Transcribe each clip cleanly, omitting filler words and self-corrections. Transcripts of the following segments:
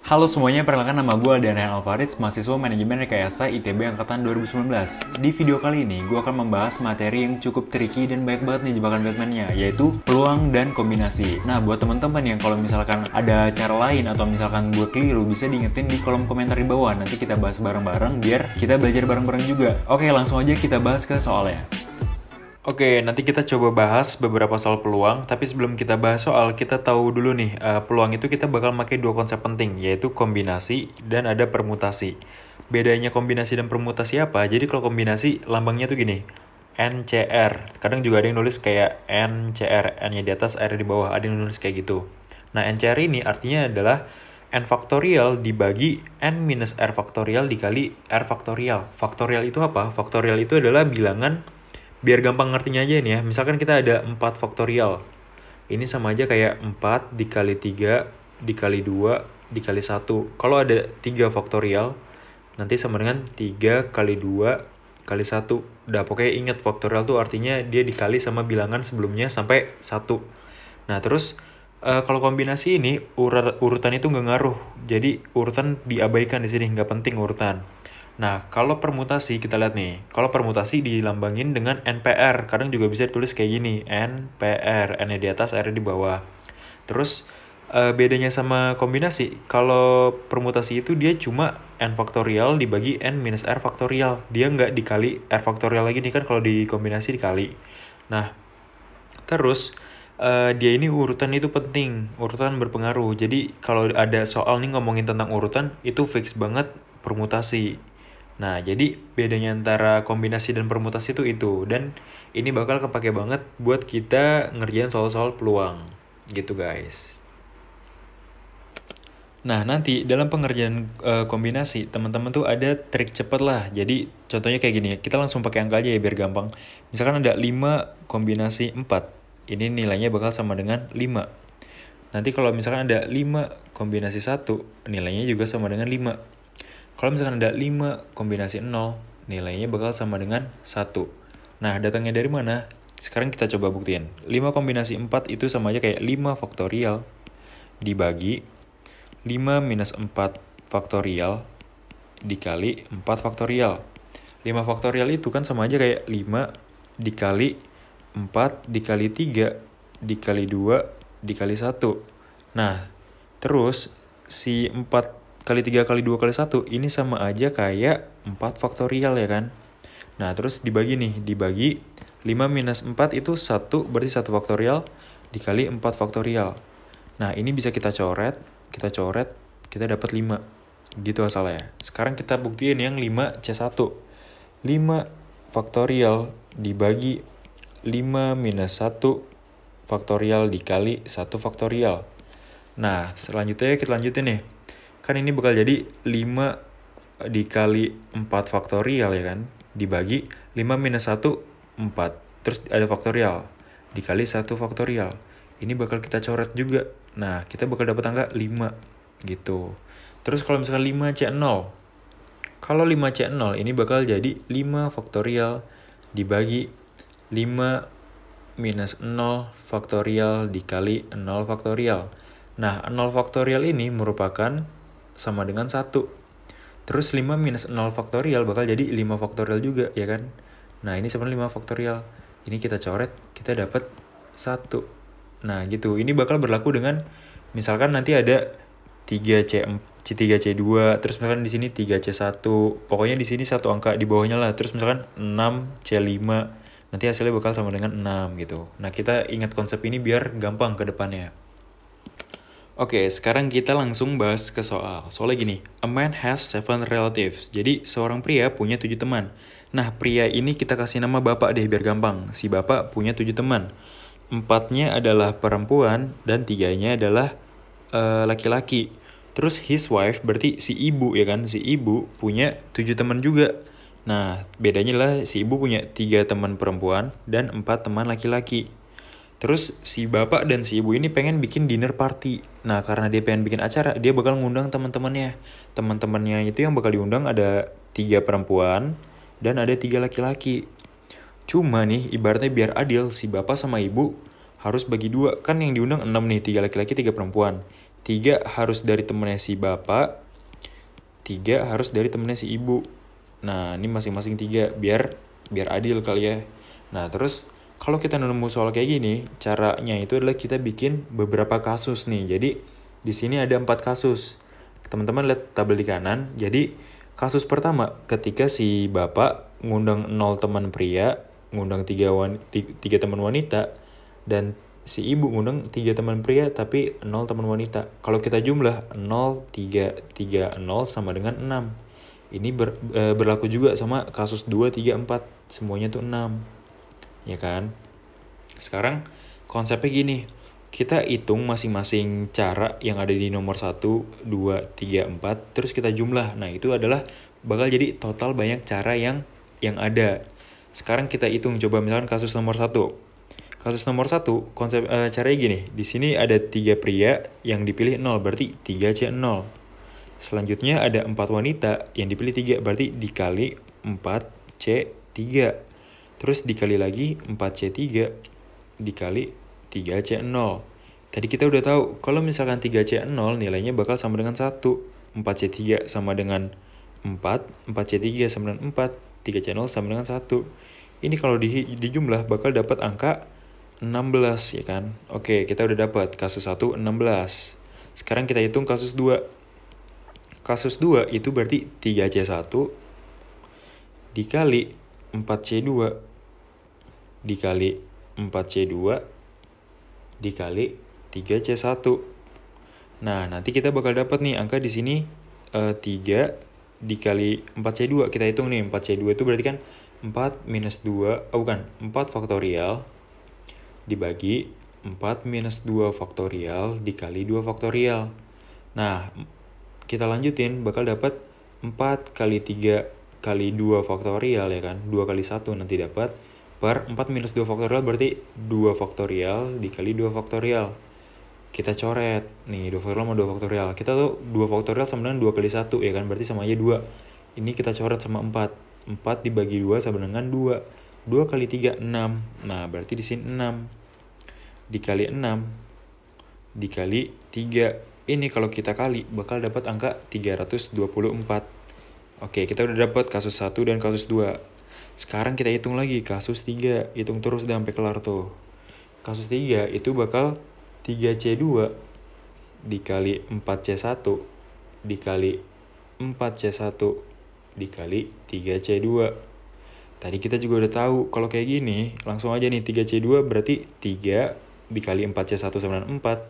Halo semuanya, perkenalkan nama gue Daniel Alvarez, mahasiswa Manajemen Rekayasa ITB Angkatan 2019. Di video kali ini, gue akan membahas materi yang cukup tricky dan banyak banget nih jebakan Batman-nya, yaitu peluang dan kombinasi. Nah, buat teman-teman yang kalau misalkan ada cara lain atau misalkan gue keliru, bisa diingetin di kolom komentar di bawah. Nanti kita bahas bareng-bareng biar kita belajar bareng-bareng juga. Oke, langsung aja kita bahas ke soalnya. Oke, nanti kita coba bahas beberapa soal peluang, tapi sebelum kita bahas soal, kita tahu dulu nih, peluang itu kita bakal pakai dua konsep penting, yaitu kombinasi dan ada permutasi. Bedanya kombinasi dan permutasi apa? Jadi kalau kombinasi, lambangnya tuh gini, NCR. Kadang juga ada yang nulis kayak NCR, N-nya di atas, R-nya di bawah, ada yang nulis kayak gitu. Nah, NCR ini artinya adalah N faktorial dibagi N minus R faktorial dikali R faktorial. Faktorial itu apa? Faktorial itu adalah bilangan. Biar gampang ngertinya aja nih ya, misalkan kita ada 4 faktorial. Ini sama aja kayak 4 dikali 3 dikali 2 dikali 1. Kalau ada 3 faktorial, nanti sama dengan 3 kali 2 kali 1. Udah, pokoknya ingat faktorial tuh artinya dia dikali sama bilangan sebelumnya sampai 1. Nah, terus kalau kombinasi ini, urutan itu nggak ngaruh. Jadi, urutan diabaikan di sini, nggak penting urutan. Nah, kalau permutasi kita lihat nih. Kalau permutasi dilambangin dengan NPR. Kadang juga bisa ditulis kayak gini, NPR, N-nya di atas, R-nya di bawah. Terus bedanya sama kombinasi, kalau permutasi itu dia cuma N faktorial dibagi N minus R faktorial. Dia nggak dikali R faktorial lagi nih, kan kalau di kombinasi dikali. Nah, terus dia ini urutan itu penting, urutan berpengaruh. Jadi kalau ada soal nih ngomongin tentang urutan, itu fix banget permutasi. Nah, jadi bedanya antara kombinasi dan permutasi itu. Dan ini bakal kepake banget buat kita ngerjain soal-soal peluang. Gitu guys. Nah, nanti dalam pengerjaan kombinasi, teman-teman tuh ada trik cepet lah. Jadi, contohnya kayak gini, kita langsung pakai angka aja ya biar gampang. Misalkan ada 5 kombinasi 4. Ini nilainya bakal sama dengan 5. Nanti kalau misalkan ada 5 kombinasi 1, nilainya juga sama dengan 5. Kalau misalkan ada 5 kombinasi 0, nilainya bakal sama dengan 1. Nah, datangnya dari mana? Sekarang kita coba buktiin. 5 kombinasi 4 itu sama aja kayak 5 faktorial dibagi 5 minus 4 faktorial dikali 4 faktorial. 5 faktorial itu kan sama aja kayak 5 dikali 4 dikali 3 dikali 2 dikali 1. Nah, terus si 4 kali 3 kali 2 kali 1 ini sama aja kayak 4 faktorial ya kan. Nah, terus dibagi nih, dibagi 5 minus 4 itu 1, berarti 1 faktorial dikali 4 faktorial. Nah, ini bisa kita coret, kita dapat 5. Gitu asalnya. Sekarang kita buktiin yang 5C1. 5 faktorial dibagi 5 minus 1 faktorial dikali 1 faktorial. Nah, selanjutnya kita lanjutin nih. Kan ini bakal jadi 5 dikali 4 faktorial ya kan, dibagi 5 minus 1, 4. Terus ada faktorial, dikali 1 faktorial. Ini bakal kita coret juga. Nah, kita bakal dapat angka 5 gitu. Terus kalau misalkan 5C0, kalau 5C0 ini bakal jadi 5 faktorial dibagi 5 minus 0 faktorial dikali 0 faktorial. Nah, 0 faktorial ini merupakan sama dengan 1. Terus 5 minus 0 faktorial bakal jadi 5 faktorial juga, ya kan? Nah, ini sama 5 faktorial. Ini kita coret, kita dapat 1. Nah, gitu. Ini bakal berlaku dengan, misalkan nanti ada 3C2, terus misalkan di sini 3C1. Pokoknya di sini satu angka di bawahnya lah. Terus misalkan 6C5. Nanti hasilnya bakal sama dengan 6 gitu. Nah, kita ingat konsep ini biar gampang ke depannya. Oke, sekarang kita langsung bahas ke soal. Soalnya gini, a man has 7 relatives. Jadi, seorang pria punya 7 teman. Nah, pria ini kita kasih nama bapak deh biar gampang. Si bapak punya 7 teman. 4-nya adalah perempuan dan 3-nya adalah laki-laki. Terus his wife berarti si ibu ya kan. Si ibu punya 7 teman juga. Nah, bedanya adalah si ibu punya 3 teman perempuan dan 4 teman laki-laki. Terus si bapak dan si ibu ini pengen bikin dinner party. Nah, karena dia pengen bikin acara, dia bakal ngundang teman-temannya. Teman-temannya itu yang bakal diundang ada 3 perempuan dan ada 3 laki-laki. Cuma nih, ibaratnya biar adil, si bapak sama ibu harus bagi 2. Kan yang diundang 6 nih, 3 laki-laki, 3 perempuan. 3 harus dari temennya si bapak, 3 harus dari temennya si ibu. Nah, ini masing-masing 3 biar adil kali ya. Nah, terus kalau kita nemu soal kayak gini, caranya itu adalah kita bikin beberapa kasus nih. Jadi, di sini ada 4 kasus. Teman-teman lihat tabel di kanan. Jadi, kasus pertama ketika si bapak ngundang 0 teman pria, ngundang 3 teman wanita, dan si ibu ngundang 3 teman pria tapi 0 teman wanita. Kalau kita jumlah 0, 3, 3, 0 sama dengan 6. Ini berlaku juga sama kasus 2, 3, 4. Semuanya tuh 6. Ya kan? Sekarang konsepnya gini. Kita hitung masing-masing cara yang ada di nomor 1, 2, 3, 4. Terus kita jumlah. Nah, itu adalah bakal jadi total banyak cara yang ada. Sekarang kita hitung coba misalkan kasus nomor 1. Kasus nomor 1, konsep caranya gini. Di sini ada 3 pria yang dipilih 0, berarti 3C0. Selanjutnya ada 4 wanita yang dipilih 3, berarti dikali 4C3. Terus dikali lagi 4C3 dikali 3C0. Tadi kita udah tahu kalau misalkan 3C0 nilainya bakal sama dengan 1. 4C3 sama dengan 4, 4C3 sama dengan 4, 3C0 sama dengan 1. Ini kalau dijumlah bakal dapat angka 16 ya kan. Oke, kita udah dapat kasus 1 16. Sekarang kita hitung kasus 2. Kasus 2 itu berarti 3C1 dikali 4C2 dikali 4C2 dikali 3C1. Nah, nanti kita bakal dapat nih angka di sini 3 dikali 4C2. Kita hitung nih 4C2 itu berarti kan 4 minus 2, 4 faktorial dibagi 4 minus 2 faktorial dikali 2 faktorial. Nah, kita lanjutin bakal dapat 4 kali 3 kali 2 faktorial ya kan. 2 kali 1 nanti dapat per 4 minus 2 faktorial berarti 2 faktorial dikali 2 faktorial. Kita coret. Nih 2 faktorial sama 2 faktorial. Kita tuh 2 faktorial sama dengan 2 kali 1 ya kan. Berarti sama aja 2. Ini kita coret sama 4. 4 dibagi 2 sama dengan 2. 2 kali 3, 6. Nah, berarti di sini 6. Dikali 6. Dikali 3. Ini kalau kita kali, bakal dapat angka 324. Oke, kita udah dapat kasus 1 dan kasus 2. Sekarang kita hitung lagi kasus 3. Hitung terus udah sampai kelar tuh. Kasus 3 itu bakal 3C2 dikali 4C1 dikali 4C1 dikali 3C2. Tadi kita juga udah tahu kalau kayak gini, langsung aja nih 3C2 berarti 3 dikali 4C1 sama dengan 4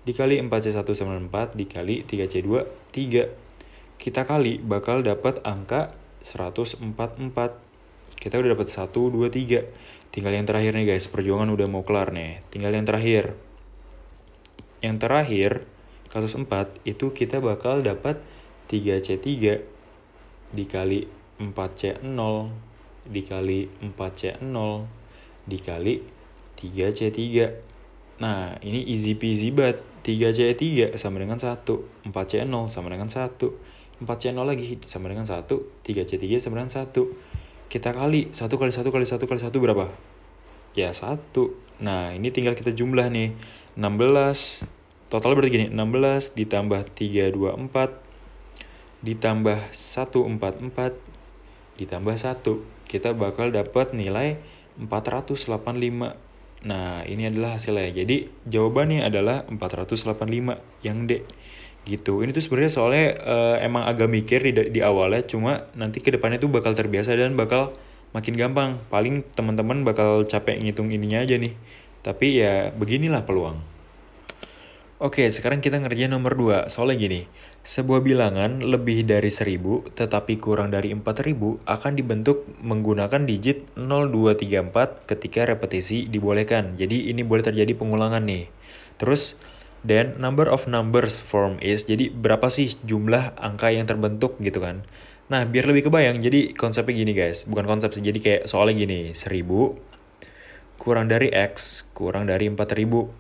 dikali 4C1 sama dengan 4 dikali 3C2 3. Kita kali bakal dapat angka 144. Kita udah dapat 1, 2, 3. Tinggal yang terakhir nih guys, perjuangan udah mau kelar nih. Tinggal yang terakhir. Yang terakhir, kasus 4, itu kita bakal dapat 3C3 dikali 4C0 dikali 4C0 dikali 3C3. Nah, ini easy peasy banget. 3C3 sama dengan 1. 4C0 sama dengan 1. 4C0 lagi sama dengan 1. 3C3 sama dengan 1. Kita kali 1 kali 1 kali 1 kali 1 berapa? Ya 1. Nah, ini tinggal kita jumlah nih. 16. Total berarti gini. 16 ditambah 324 ditambah 144 ditambah 1. Kita bakal dapat nilai 485. Nah, ini adalah hasilnya. Jadi, jawabannya adalah 485 yang D. Gitu. Ini tuh sebenarnya soalnya emang agak mikir di awalnya, cuma nanti ke depannya tuh bakal terbiasa dan bakal makin gampang. Paling teman-teman bakal capek ngitung ininya aja nih. Tapi ya beginilah peluang. Oke, sekarang kita ngerjain nomor 2. Soalnya gini, sebuah bilangan lebih dari 1000 tetapi kurang dari 4000 akan dibentuk menggunakan digit 0234 ketika repetisi dibolehkan. Jadi ini boleh terjadi pengulangan nih. Terus, then number of numbers form is, jadi berapa sih jumlah angka yang terbentuk gitu kan. Nah, biar lebih kebayang, jadi konsepnya gini guys. Bukan konsep sih, jadi kayak soalnya gini, 1000 kurang dari X kurang dari 4000.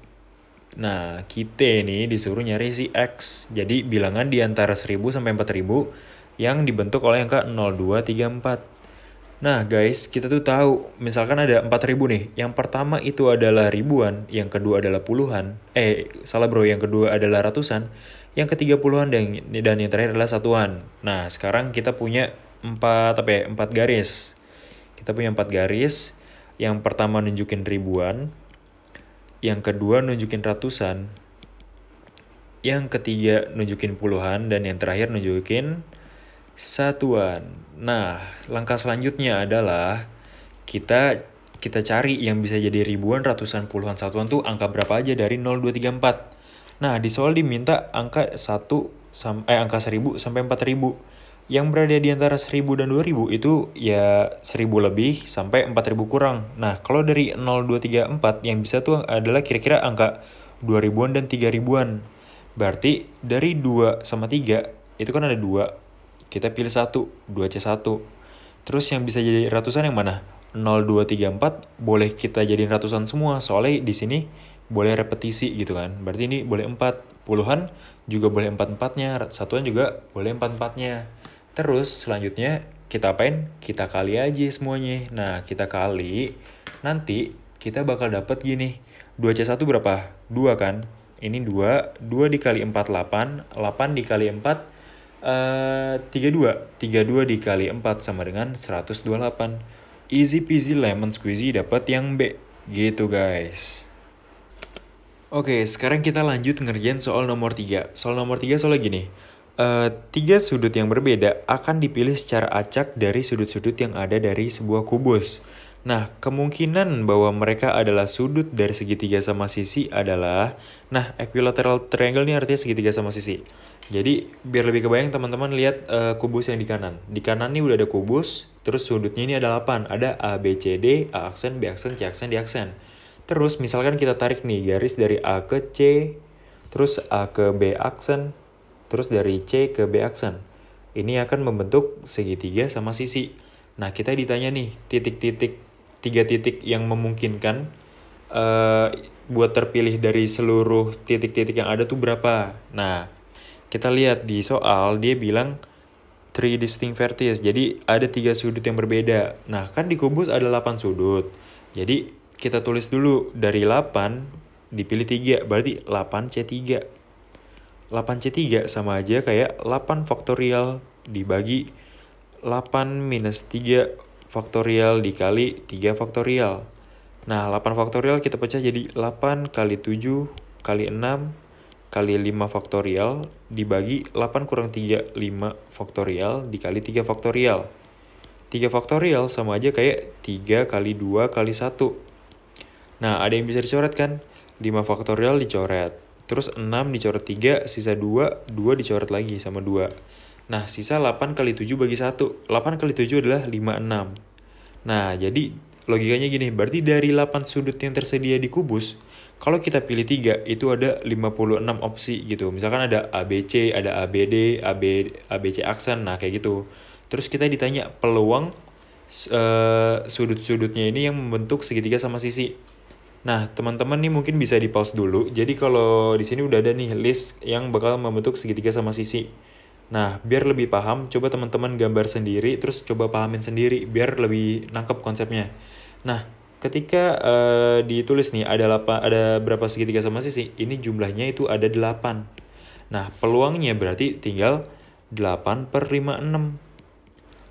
Nah, kita nih disuruh nyari si X. Jadi bilangan di antara 1000 sampai 4000 yang dibentuk oleh angka 0234. Nah guys, kita tuh tahu, misalkan ada 4.000 nih. Yang pertama itu adalah ribuan, yang kedua adalah puluhan. Salah bro, yang kedua adalah ratusan, yang ketiga puluhan, dan yang terakhir adalah satuan. Nah, sekarang kita punya 4 garis. Kita punya 4 garis. Yang pertama nunjukin ribuan, yang kedua nunjukin ratusan, yang ketiga nunjukin puluhan, dan yang terakhir nunjukin satuan. Nah, langkah selanjutnya adalah kita kita cari yang bisa jadi ribuan, ratusan, puluhan, satuan tuh angka berapa aja dari 0, 2, 3, 4. Nah, di soal diminta angka 1000 sampai 4000. Yang berada di antara 1000 dan 2000 itu ya 1000 lebih sampai 4000 kurang. Nah, kalau dari 0, 2, 3, 4 yang bisa tuh adalah kira-kira angka 2000-an dan 3000-an. Berarti dari 2 sama 3 itu kan ada 2. Kita pilih 1, 2C1. Terus yang bisa jadi ratusan yang mana? 0, 2, 3, 4 boleh kita jadiin ratusan semua. Soalnya di sini boleh repetisi gitu kan. Berarti ini boleh 4. Puluhan juga boleh 4-4-nya. Satuan juga boleh 4-4-nya. Terus selanjutnya kita apain? Kita kali aja semuanya. Nah, kita kali. Nanti kita bakal dapat gini. 2C1 berapa? 2 kan? Ini 2. 2 dikali 4, 8. 8 dikali 4, 32 dikali 4 sama dengan 128. Easy peasy lemon squeezy dapat yang B. Gitu guys. Oke, sekarang kita lanjut ngerjain soal nomor 3. Soal nomor 3 soalnya gini. 3 sudut yang berbeda akan dipilih secara acak dari sudut-sudut yang ada dari sebuah kubus. Nah, kemungkinan bahwa mereka adalah sudut dari segitiga sama sisi adalah, nah, equilateral triangle ini artinya segitiga sama sisi. Jadi, biar lebih kebayang teman-teman lihat kubus yang di kanan. Di kanan ini udah ada kubus, terus sudutnya ini ada 8. Ada A, B, C, D, A aksen, B aksen, C aksen, D aksen. Terus, misalkan kita tarik nih garis dari A ke C, terus A ke B aksen, terus dari C ke B aksen. Ini akan membentuk segitiga sama sisi. Nah, kita ditanya nih, tiga titik yang memungkinkan buat terpilih dari seluruh titik-titik yang ada tuh berapa. Nah, kita lihat di soal, dia bilang 3 distinct vertices. Jadi, ada 3 sudut yang berbeda. Nah, kan di kubus ada 8 sudut. Jadi, kita tulis dulu dari 8, dipilih 3. Berarti 8C3. 8C3 sama aja kayak 8 faktorial dibagi 8 minus 3 faktorial dikali 3 faktorial. Nah, 8 faktorial kita pecah jadi 8 kali 7 kali 6 kali 5 faktorial dibagi 8 kurang 3, 5 faktorial dikali 3 faktorial. 3 faktorial sama aja kayak 3 kali 2 kali 1. Nah, ada yang bisa dicoret kan? 5 faktorial dicoret. Terus 6 dicoret 3, sisa 2, 2 dicoret lagi sama 2. Nah, sisa 8 kali 7 bagi 1. 8 kali 7 adalah 56. Nah, jadi logikanya gini, berarti dari 8 sudut yang tersedia di kubus, kalau kita pilih 3, itu ada 56 opsi gitu. Misalkan ada ABC, ada ABD, ABC aksen, nah kayak gitu. Terus kita ditanya peluang sudut-sudutnya ini yang membentuk segitiga sama sisi. Nah, teman-teman nih mungkin bisa di pause dulu. Jadi kalau di sini udah ada nih list yang bakal membentuk segitiga sama sisi. Nah, biar lebih paham, coba teman-teman gambar sendiri, terus coba pahamin sendiri, biar lebih nangkep konsepnya. Nah, ketika ditulis nih, ada berapa segitiga sama sisi, ini jumlahnya itu ada 8. Nah, peluangnya berarti tinggal 8 per 56.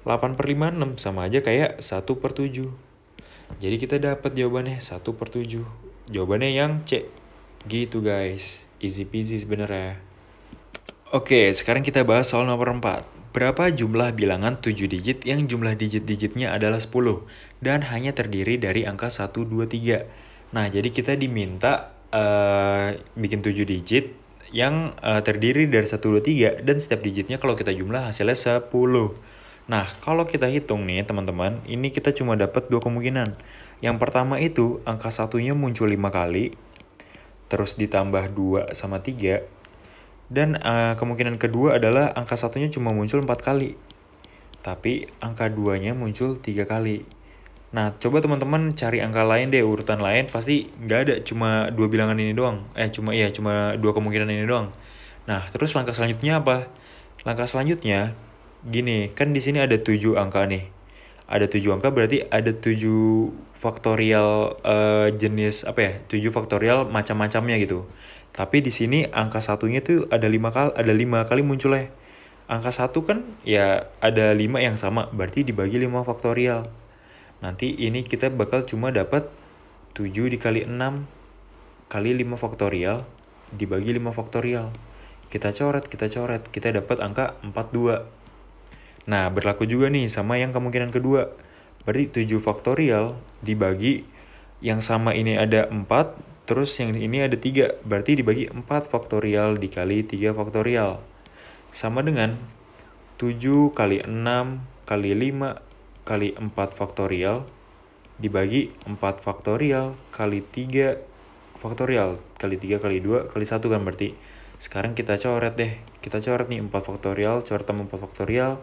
8 per 56 sama aja kayak 1 per 7. Jadi kita dapat jawabannya 1 per 7. Jawabannya yang C. Gitu guys. Easy peasy sebenarnya. Oke, sekarang kita bahas soal nomor 4. Berapa jumlah bilangan 7 digit yang jumlah digit-digitnya adalah 10 dan hanya terdiri dari angka 1, 2, 3. Nah, jadi kita diminta bikin 7 digit yang terdiri dari 1, 2, 3 dan setiap digitnya kalau kita jumlah hasilnya 10. Nah, kalau kita hitung nih teman-teman, ini kita cuma dapat 2 kemungkinan. Yang pertama itu angka satunya muncul 5 kali, terus ditambah 2 sama 3. Dan kemungkinan kedua adalah angka satunya cuma muncul 4 kali, tapi angka 2-nya muncul 3 kali. Nah, coba teman-teman cari angka lain deh, urutan lain pasti nggak ada, cuma 2 bilangan ini doang. Cuma 2 kemungkinan ini doang. Nah, terus langkah selanjutnya apa? Langkah selanjutnya, gini, kan di sini ada 7 angka nih. Ada 7 angka berarti ada 7 faktorial jenis apa ya? 7 faktorial macam-macamnya gitu. Tapi di sini angka satunya tuh ada 5 kali munculnya. Angka 1 kan ya ada 5 yang sama, berarti dibagi 5 faktorial. Nanti ini kita bakal cuma dapat 7 dikali 6 kali 5 faktorial dibagi 5 faktorial. Kita coret, kita dapat angka 42. Nah, berlaku juga nih sama yang kemungkinan kedua. Berarti 7 faktorial dibagi yang sama ini ada 4, terus yang ini ada 3. Berarti dibagi 4 faktorial dikali 3 faktorial. Sama dengan 7 kali 6 kali 5 kali 4 faktorial dibagi 4 faktorial kali 3 faktorial. Kali 3 kali 2 kali 1 kan berarti. Sekarang kita coret deh. Kita coret nih 4 faktorial, coret tambah 4 faktorial.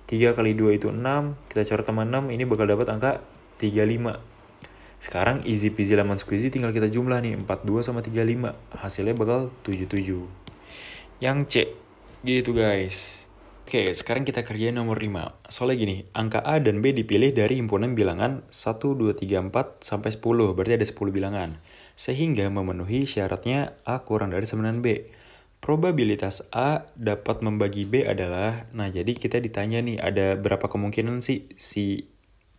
3 kali 2 itu 6, kita coret tambah 6, ini bakal dapat angka 35. Sekarang easy peasy lemon squeezy tinggal kita jumlah nih, 42 sama 35. Hasilnya bakal 77. Yang C, gitu guys. Oke, sekarang kita kerjain nomor 5. Soalnya gini, angka A dan B dipilih dari himpunan bilangan 1, 2, 3, 4, sampai 10. Berarti ada 10 bilangan. Sehingga memenuhi syaratnya A kurang dari 9 B. Probabilitas A dapat membagi B adalah, nah jadi kita ditanya nih ada berapa kemungkinan sih si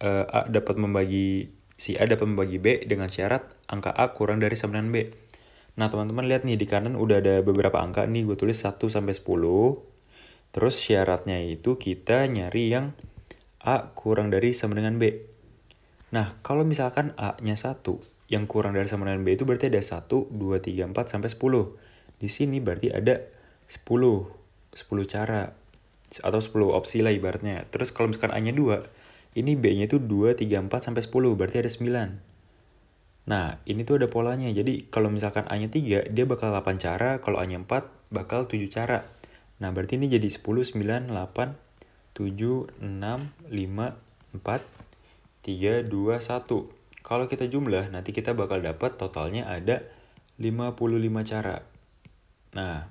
A dapat membagi B dengan syarat angka A kurang dari 9B. Nah teman-teman lihat nih di kanan udah ada beberapa angka nih, gue tulis 1 sampai 10. Terus syaratnya itu kita nyari yang A kurang dari sama dengan B. Nah kalau misalkan A-nya 1 yang kurang dari sama dengan B itu berarti ada 1, 2, 3, 4 sampai 10. Di sini berarti ada 10 cara atau 10 opsi lah ibaratnya. Terus kalau misalkan A-nya 2, ini B-nya itu 2, 3, 4 sampai 10, berarti ada 9. Nah, ini tuh ada polanya. Jadi kalau misalkan A-nya 3, dia bakal 8 cara, kalau A-nya 4 bakal 7 cara. Nah, berarti ini jadi 10, 9, 8, 7, 6, 5, 4, 3, 2, 1. Kalau kita jumlah, nanti kita bakal dapat totalnya ada 55 cara. Nah,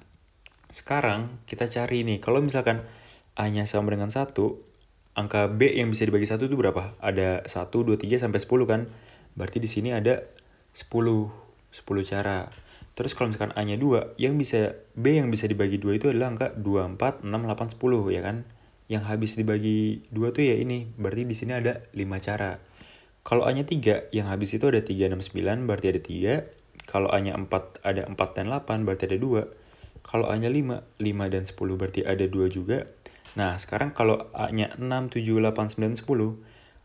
sekarang kita cari nih, kalau misalkan A-nya sama dengan 1, angka B yang bisa dibagi 1 itu berapa? Ada 1, 2, 3, sampai 10 kan? Berarti di sini ada 10 cara. Terus kalau misalkan A-nya 2, B yang bisa dibagi 2 itu adalah angka 2, 4, 6, 8, 10 ya kan? Yang habis dibagi 2 tuh ya ini, berarti di sini ada 5 cara. Kalau A-nya 3, yang habis itu ada 3, 6, 9, berarti ada 3. Kalau A-nya 4, ada 4 dan 8, berarti ada 2. Kalau A-nya 5, 5 dan 10, berarti ada 2 juga. Nah, sekarang kalau A-nya 6, 7, 8, 9, 10,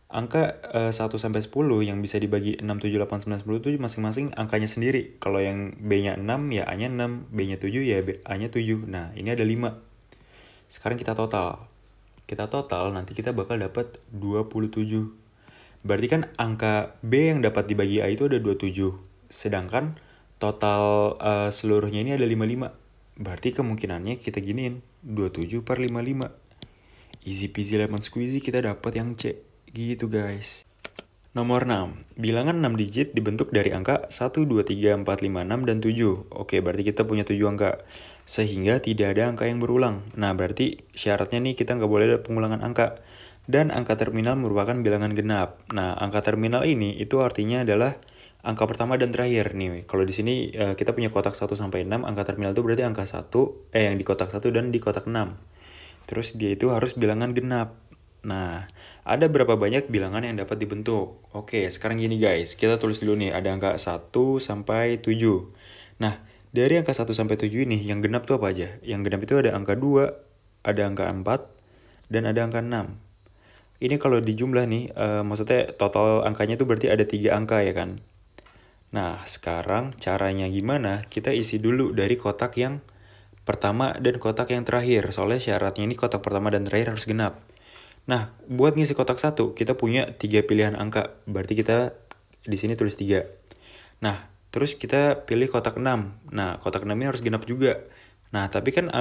angka 1 sampai 10 yang bisa dibagi 6, 7, 8, 9, 10 itu masing-masing angkanya sendiri. Kalau yang B-nya 6, ya A-nya 6, B-nya 7, ya A-nya 7. Nah, ini ada 5. Sekarang kita total. Nanti kita bakal dapat 27. Berarti kan angka B yang dapat dibagi A itu ada 27. Sedangkan total seluruhnya ini ada 55. Berarti kemungkinannya kita giniin 27 per 55. Easy peasy lemon squeezy kita dapat yang C. Gitu guys. Nomor 6. Bilangan 6 digit dibentuk dari angka 1, 2, 3, 4, 5, 6, dan 7. Oke, berarti kita punya 7 angka. Sehingga tidak ada angka yang berulang. Nah, berarti syaratnya nih kita nggak boleh ada pengulangan angka. Dan angka terminal merupakan bilangan genap. Nah, angka terminal ini itu artinya adalah angka pertama dan terakhir nih. Kalau di sini kita punya kotak 1 sampai 6, angka terminal itu berarti angka 1 yang di kotak 1 dan di kotak 6. Terus dia itu harus bilangan genap. Nah, ada berapa banyak bilangan yang dapat dibentuk? Oke, sekarang gini guys, kita tulis dulu nih, ada angka 1 sampai 7. Nah, dari angka 1 sampai 7 ini, yang genap tuh apa aja? Yang genap itu ada angka 2, ada angka 4, dan ada angka 6. Ini kalau dijumlah nih, maksudnya total angkanya tuh berarti ada 3 angka ya kan? Nah, sekarang caranya gimana? Kita isi dulu dari kotak yang pertama dan kotak yang terakhir. Soalnya syaratnya ini kotak pertama dan terakhir harus genap. Nah, buat ngisi kotak 1, kita punya 3 pilihan angka. Berarti kita di sini tulis 3. Nah, terus kita pilih kotak 6. Nah, kotak 6 ini harus genap juga. Nah, tapi kan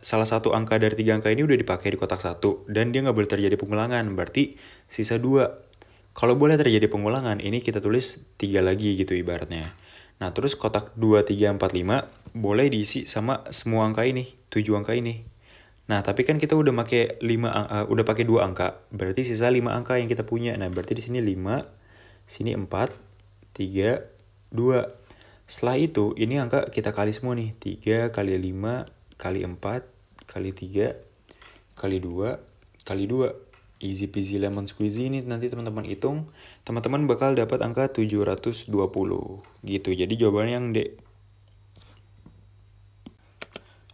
salah satu angka dari 3 angka ini udah dipakai di kotak 1. Dan dia nggak boleh terjadi pengulangan. Berarti sisa 2. Kalau boleh terjadi pengulangan, ini kita tulis 3 lagi gitu ibaratnya. Nah, terus kotak 2, 3, 4, 5 boleh diisi sama semua angka ini, 7 angka ini. Nah, tapi kan kita udah pakai udah pakai 2 angka, berarti sisa 5 angka yang kita punya. Nah, berarti di sini 5, sini 4, 3, 2. Setelah itu, ini angka kita kali semua nih. 3 kali 5 kali 4 kali 3 kali 2 kali 2. Easy peasy lemon squeezy ini nanti teman-teman hitung. Teman-teman bakal dapat angka 720. Gitu, jadi jawabannya yang D.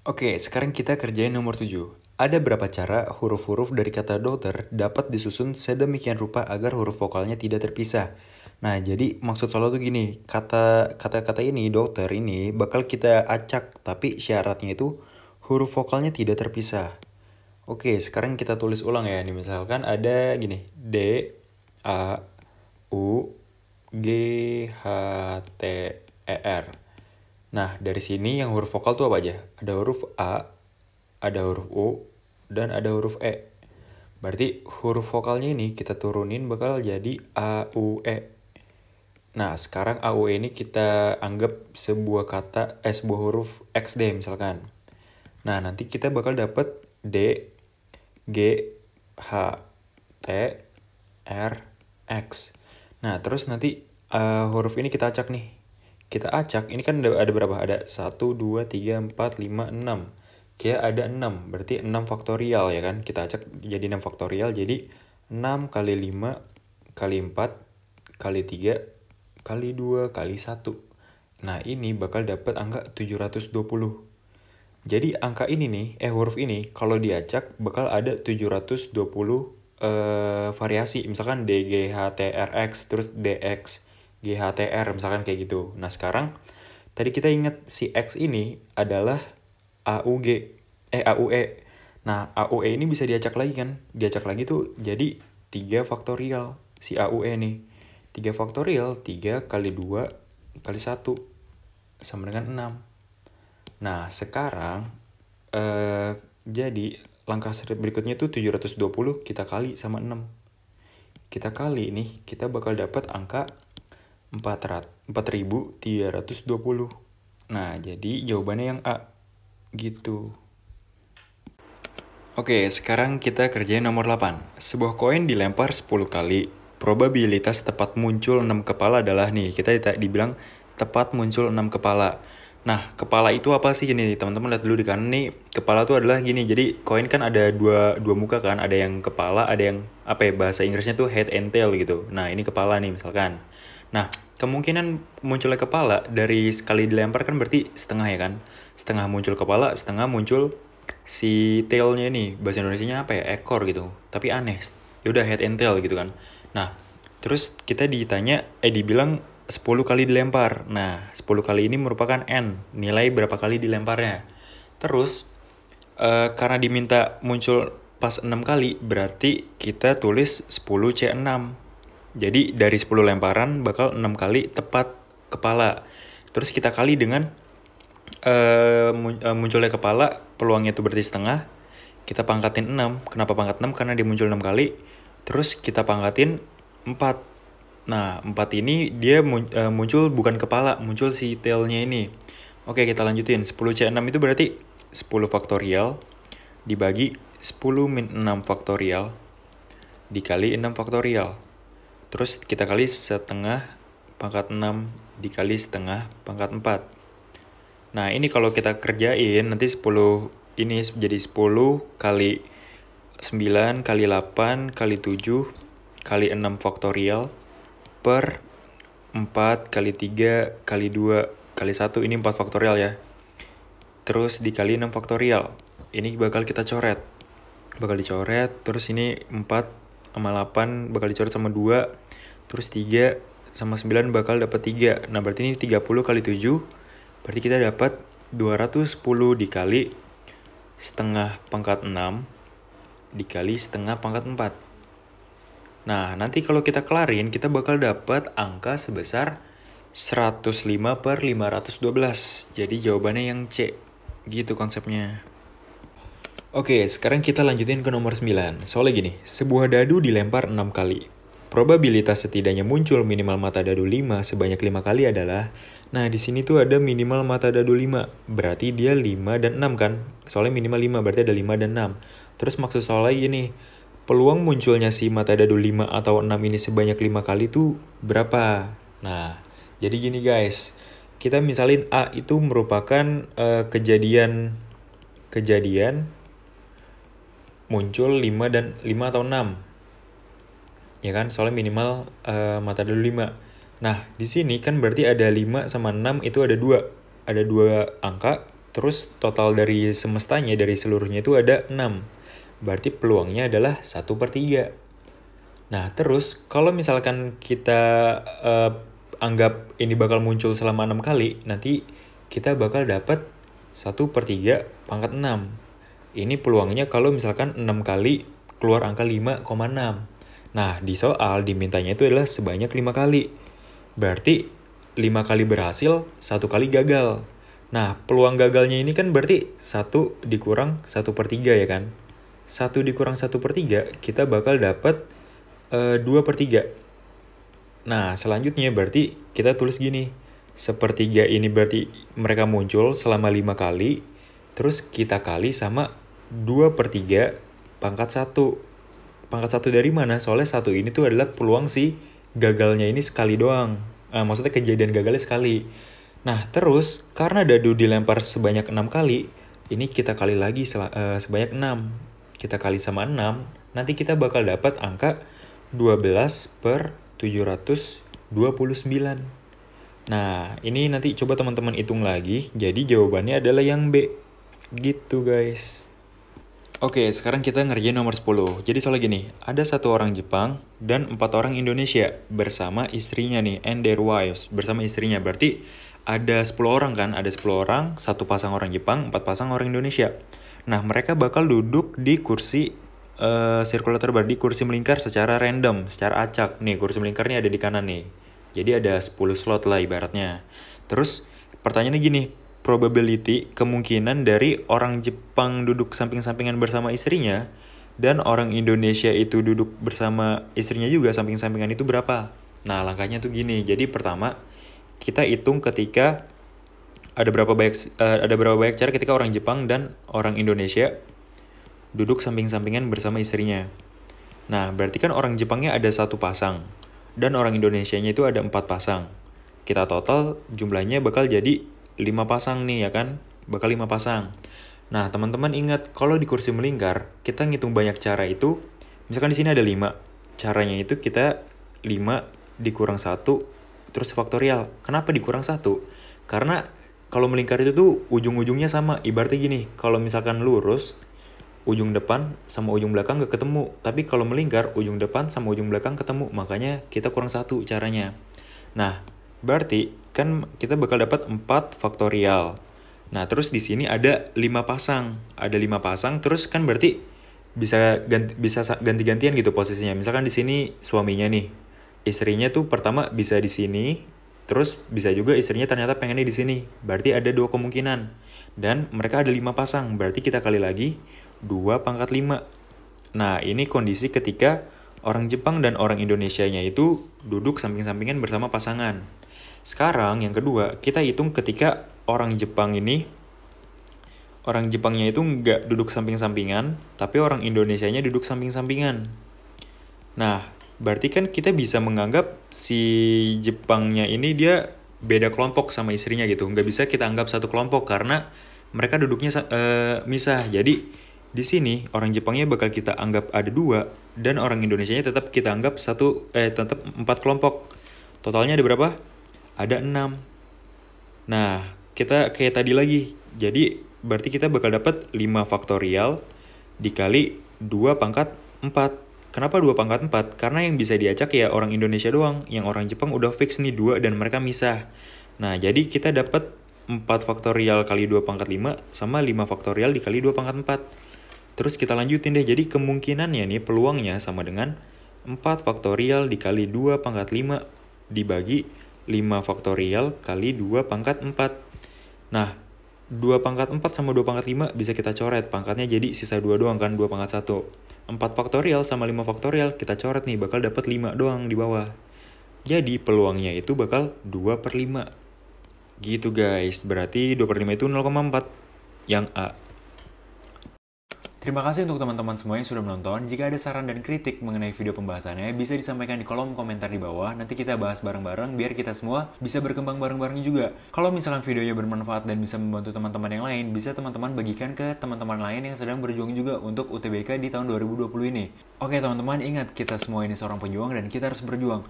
Oke, sekarang kita kerjain nomor 7. Ada berapa cara huruf-huruf dari kata dokter dapat disusun sedemikian rupa agar huruf vokalnya tidak terpisah? Nah, jadi maksud soal tuh gini, kata-kata ini, dokter ini bakal kita acak, tapi syaratnya itu huruf vokalnya tidak terpisah. Oke, sekarang kita tulis ulang ya. Nih misalkan ada gini, D, A, U, G, H, T, E, R. Nah, dari sini yang huruf vokal tuh apa aja? Ada huruf A, ada huruf U, dan ada huruf E. Berarti huruf vokalnya ini kita turunin bakal jadi A, U, E. Nah, sekarang A, U, E ini kita anggap sebuah sebuah huruf XD misalkan. Nah, nanti kita bakal dapet D, G, H, T, R, X. Nah, terus nanti huruf ini kita acak nih. Kita acak, ini kan ada berapa? Ada 1, 2, 3, 4, 5, 6. Kayak ada 6, berarti 6 faktorial ya kan? Kita acak jadi 6 faktorial, jadi 6 kali 5 kali 4 kali 3 kali 2 kali 1. Nah, ini bakal dapat angka 720. Jadi angka ini nih, huruf ini kalau diacak bakal ada 720 variasi. Misalkan D, G, H, T, R, X, terus DX, G, H, T, R, misalkan kayak gitu. Nah, sekarang tadi kita ingat si X ini adalah AUE. Nah, AUE ini bisa diacak lagi kan? Diacak lagi tuh jadi 3 faktorial si AUE nih. 3 faktorial, 3 kali 2 kali 1 sama dengan 6. Nah, sekarang jadi langkah berikutnya tuh 720 kita kali sama 6. Kita kali ini kita bakal dapat angka 4320. Nah, jadi jawabannya yang A. Gitu. Oke, sekarang kita kerjain nomor 8. Sebuah koin dilempar 10 kali. Probabilitas tepat muncul 6 kepala adalah nih, kita dibilang tepat muncul 6 kepala. Nah, kepala itu apa sih ini? Teman-teman lihat dulu di kanan nih, kepala tuh adalah gini. Jadi, koin kan ada dua muka kan, ada yang kepala, ada yang apa ya, bahasa Inggrisnya tuh head and tail gitu. Nah, ini kepala nih misalkan. Nah, kemungkinan munculnya kepala dari sekali dilempar kan berarti setengah ya kan? Setengah muncul kepala, setengah muncul si tailnya nih. Bahasa Indonesianya apa ya? Ekor gitu. Tapi aneh. Ya udah head and tail gitu kan. Nah, terus kita dibilang 10 kali dilempar. Nah, 10 kali ini merupakan N, nilai berapa kali dilemparnya. Terus, karena diminta muncul pas 6 kali, berarti kita tulis 10C6. Jadi, dari 10 lemparan bakal 6 kali tepat kepala. Terus kita kali dengan munculnya kepala, peluangnya itu berarti setengah. Kita pangkatin 6. Kenapa pangkat 6? Karena dia muncul 6 kali. Terus kita pangkatin 4. Nah, 4 ini dia muncul bukan kepala, muncul si tailnya ini. Oke, kita lanjutin. 10C6 itu berarti 10 faktorial dibagi 10 min 6 faktorial dikali 6 faktorial. Terus kita kali setengah pangkat 6 dikali setengah pangkat 4. Nah, ini kalau kita kerjain nanti 10 ini jadi 10 kali 9 kali 8 kali 7 kali 6 faktorial per 4 kali 3 kali 2 kali 1, ini 4 faktorial ya. Terus dikali 6 faktorial. Ini bakal kita coret. Bakal dicoret, terus ini 4 sama 8 bakal dicoret sama 2. Terus 3 sama 9 bakal dapat 3. Nah, berarti ini 30 kali 7. Berarti kita dapat 210 dikali setengah pangkat 6 dikali setengah pangkat 4. Nah, nanti kalau kita kelarin, kita bakal dapat angka sebesar 105 per 512. Jadi jawabannya yang C. Gitu konsepnya. Oke, sekarang kita lanjutin ke nomor 9. Soalnya gini, sebuah dadu dilempar 6 kali. probabilitas setidaknya muncul minimal mata dadu 5 sebanyak 5 kali adalah, nah di sini tuh ada minimal mata dadu 5, berarti dia 5 dan 6 kan? Soalnya minimal 5, berarti ada 5 dan 6. Terus maksud soal lagi nih, peluang munculnya si mata dadu 5 atau 6 ini sebanyak 5 kali tuh berapa? Nah, jadi gini guys, kita misalin A itu merupakan kejadian muncul 5 atau 6. Ya kan, soalnya minimal mata dadu 5. Nah, di sini kan berarti ada 5 sama 6 itu ada 2. Ada 2 angka, terus total dari semestanya, dari seluruhnya itu ada 6. Berarti peluangnya adalah 1/3. Nah, terus kalau misalkan kita anggap ini bakal muncul selama 6 kali, nanti kita bakal dapat 1/3 pangkat 6. Ini peluangnya kalau misalkan 6 kali keluar angka 5,6. Nah, di soal dimintanya itu adalah sebanyak 5 kali. Berarti 5 kali berhasil, 1 kali gagal. Nah, peluang gagalnya ini kan berarti 1 dikurang 1/3 ya kan? 1 dikurang 1/3, kita bakal dapat 2/3. Nah, selanjutnya berarti kita tulis gini. 1/3 ini berarti mereka muncul selama 5 kali, terus kita kali sama 2/3 pangkat 1. Pangkat 1 dari mana? Soalnya 1 ini tuh adalah peluang si gagalnya ini sekali doang. Maksudnya kejadian gagalnya sekali. Nah, terus karena dadu dilempar sebanyak 6 kali, ini kita kali lagi sebanyak 6. Kita kali sama 6, nanti kita bakal dapat angka 12/729. Nah, ini nanti coba teman-teman hitung lagi. Jadi jawabannya adalah yang B. Gitu guys. Oke, sekarang kita ngerjain nomor 10. Jadi soalnya gini, ada 1 orang Jepang dan 4 orang Indonesia bersama istrinya nih, and their wives, bersama istrinya. Berarti ada 10 orang kan, ada 10 orang, 1 pasang orang Jepang, 4 pasang orang Indonesia. Nah, mereka bakal duduk di kursi circulator bar, di kursi melingkar secara random, secara acak. Nih, kursi melingkarnya ada di kanan nih. Jadi ada 10 slot lah ibaratnya. Terus pertanyaannya gini, probability, kemungkinan dari orang Jepang duduk samping-sampingan bersama istrinya dan orang Indonesia itu duduk bersama istrinya juga samping-sampingan itu berapa? Nah, langkahnya tuh gini. Jadi pertama, kita hitung ketika ada berapa banyak cara ketika orang Jepang dan orang Indonesia duduk samping-sampingan bersama istrinya. Nah, berarti kan orang Jepangnya ada 1 pasang dan orang Indonesianya itu ada 4 pasang. Kita total jumlahnya bakal jadi 5 pasang nih ya kan, bakal 5 pasang. Nah, teman-teman ingat kalau di kursi melingkar, kita ngitung banyak cara itu, misalkan di sini ada 5. Caranya itu kita 5 dikurang 1 terus faktorial. Kenapa dikurang 1? Karena kalau melingkar itu tuh ujung-ujungnya sama. Ibaratnya gini, kalau misalkan lurus, ujung depan sama ujung belakang gak ketemu. Tapi kalau melingkar, ujung depan sama ujung belakang ketemu. Makanya kita kurang 1 caranya. Nah, berarti kan kita bakal dapat 4 faktorial. Nah, terus di sini ada 5 pasang. Ada 5 pasang, terus kan berarti bisa ganti-gantian gitu posisinya. Misalkan di sini suaminya nih. Istrinya tuh pertama bisa di sini, terus bisa juga istrinya ternyata pengennya di sini. Berarti ada 2 kemungkinan. Dan mereka ada 5 pasang, berarti kita kali lagi 2 pangkat 5. Nah, ini kondisi ketika orang Jepang dan orang Indonesianya itu duduk samping-sampingan bersama pasangan. Sekarang yang kedua, kita hitung ketika orang Jepangnya itu nggak duduk samping-sampingan, tapi orang Indonesianya duduk samping-sampingan. Nah, berarti kan kita bisa menganggap si Jepangnya ini dia beda kelompok sama istrinya gitu. Nggak bisa kita anggap satu kelompok karena mereka duduknya misah. Jadi di sini orang Jepangnya bakal kita anggap ada 2 dan orang Indonesianya tetap kita anggap tetap 4 kelompok. Totalnya ada berapa? Ada 6. Nah, kita kayak tadi lagi. Jadi berarti kita bakal dapat 5 faktorial dikali 2 pangkat 4. Kenapa 2 pangkat 4? Karena yang bisa diacak ya orang Indonesia doang. Yang orang Jepang udah fix nih 2 dan mereka misah. Nah, jadi kita dapat 4 faktorial kali 2 pangkat 5 sama 5 faktorial dikali 2 pangkat 4. Terus kita lanjutin deh. Jadi kemungkinannya nih peluangnya sama dengan 4 faktorial dikali 2 pangkat 5 dibagi 5 faktorial kali 2 pangkat 4. Nah, 2 pangkat 4 sama 2 pangkat 5 bisa kita coret. Pangkatnya jadi sisa 2 doang kan, 2 pangkat 1. 4 faktorial sama 5 faktorial kita coret nih, bakal dapat 5 doang di bawah. Jadi peluangnya itu bakal 2 per 5. Gitu guys, berarti 2 per 5 itu 0,4 yang A. Terima kasih untuk teman-teman semua yang sudah menonton. Jika ada saran dan kritik mengenai video pembahasannya, bisa disampaikan di kolom komentar di bawah. Nanti kita bahas bareng-bareng biar kita semua bisa berkembang bareng-bareng juga. Kalau misalkan videonya bermanfaat dan bisa membantu teman-teman yang lain, bisa teman-teman bagikan ke teman-teman lain yang sedang berjuang juga untuk UTBK di tahun 2020 ini. Oke teman-teman, ingat kita semua ini seorang pejuang dan kita harus berjuang.